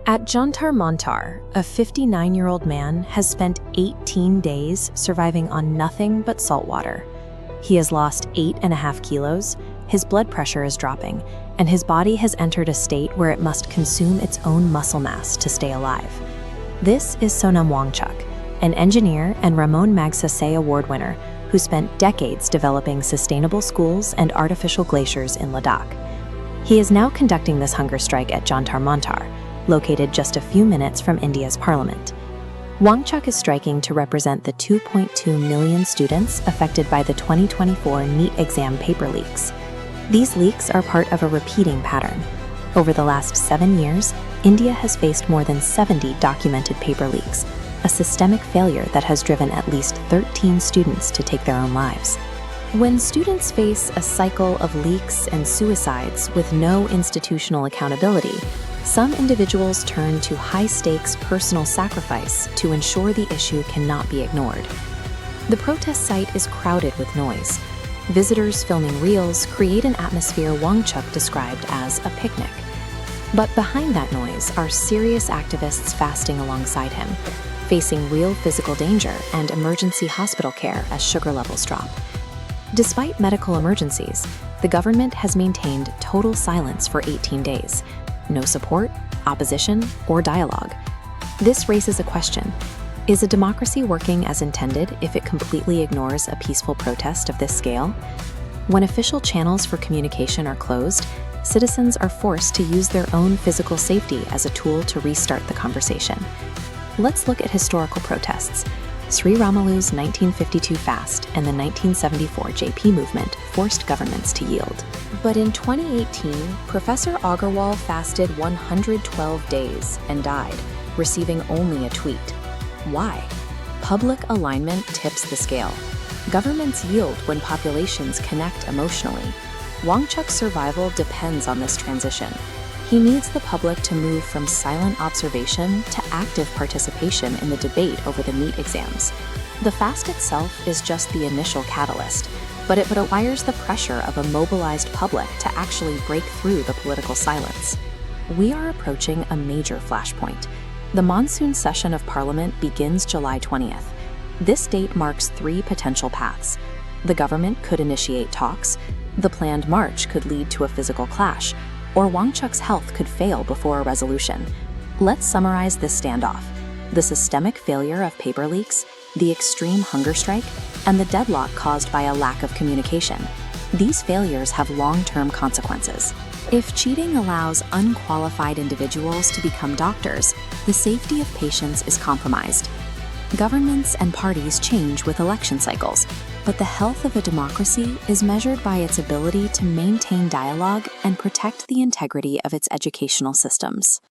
At Jantar Mantar, a 59-year-old man has spent 18 days surviving on nothing but salt water. He has lost 8.5 kilos, his blood pressure is dropping, and his body has entered a state where it must consume its own muscle mass to stay alive. This is Sonam Wangchuk, an engineer and Ramon Magsaysay Award winner who spent decades developing sustainable schools and artificial glaciers in Ladakh. He is now conducting this hunger strike at Jantar Mantar, located just a few minutes from India's parliament. Wangchuk is striking to represent the 2.2 million students affected by the 2024 NEET exam paper leaks. These leaks are part of a repeating pattern. Over the last 7 years, India has faced more than 70 documented paper leaks, a systemic failure that has driven at least 13 students to take their own lives. When students face a cycle of leaks and suicides with no institutional accountability, some individuals turn to high-stakes personal sacrifice to ensure the issue cannot be ignored. The protest site is crowded with noise. Visitors filming reels create an atmosphere Wangchuk described as a picnic. But behind that noise are serious activists fasting alongside him, facing real physical danger and emergency hospital care as sugar levels drop. Despite medical emergencies, the government has maintained total silence for 18 days. No support, opposition, or dialogue. This raises a question. Is a democracy working as intended if it completely ignores a peaceful protest of this scale? When official channels for communication are closed, citizens are forced to use their own physical safety as a tool to restart the conversation. Let's look at historical protests. Sri Ramalu's 1952 fast and the 1974 JP movement forced governments to yield. But in 2018, Professor Agarwal fasted 112 days and died, receiving only a tweet. Why? Public alignment tips the scale. Governments yield when populations connect emotionally. Wangchuk's survival depends on this transition. He needs the public to move from silent observation to active participation in the debate over the NEET exams. The fast itself is just the initial catalyst, but it requires the pressure of a mobilized public to actually break through the political silence. We are approaching a major flashpoint. The monsoon session of Parliament begins July 20th. This date marks 3 potential paths. The government could initiate talks, the planned march could lead to a physical clash, or Wangchuk's health could fail before a resolution. Let's summarize this standoff: the systemic failure of paper leaks, the extreme hunger strike, and the deadlock caused by a lack of communication. These failures have long-term consequences. If cheating allows unqualified individuals to become doctors, the safety of patients is compromised. Governments and parties change with election cycles, but the health of a democracy is measured by its ability to maintain dialogue and protect the integrity of its educational systems.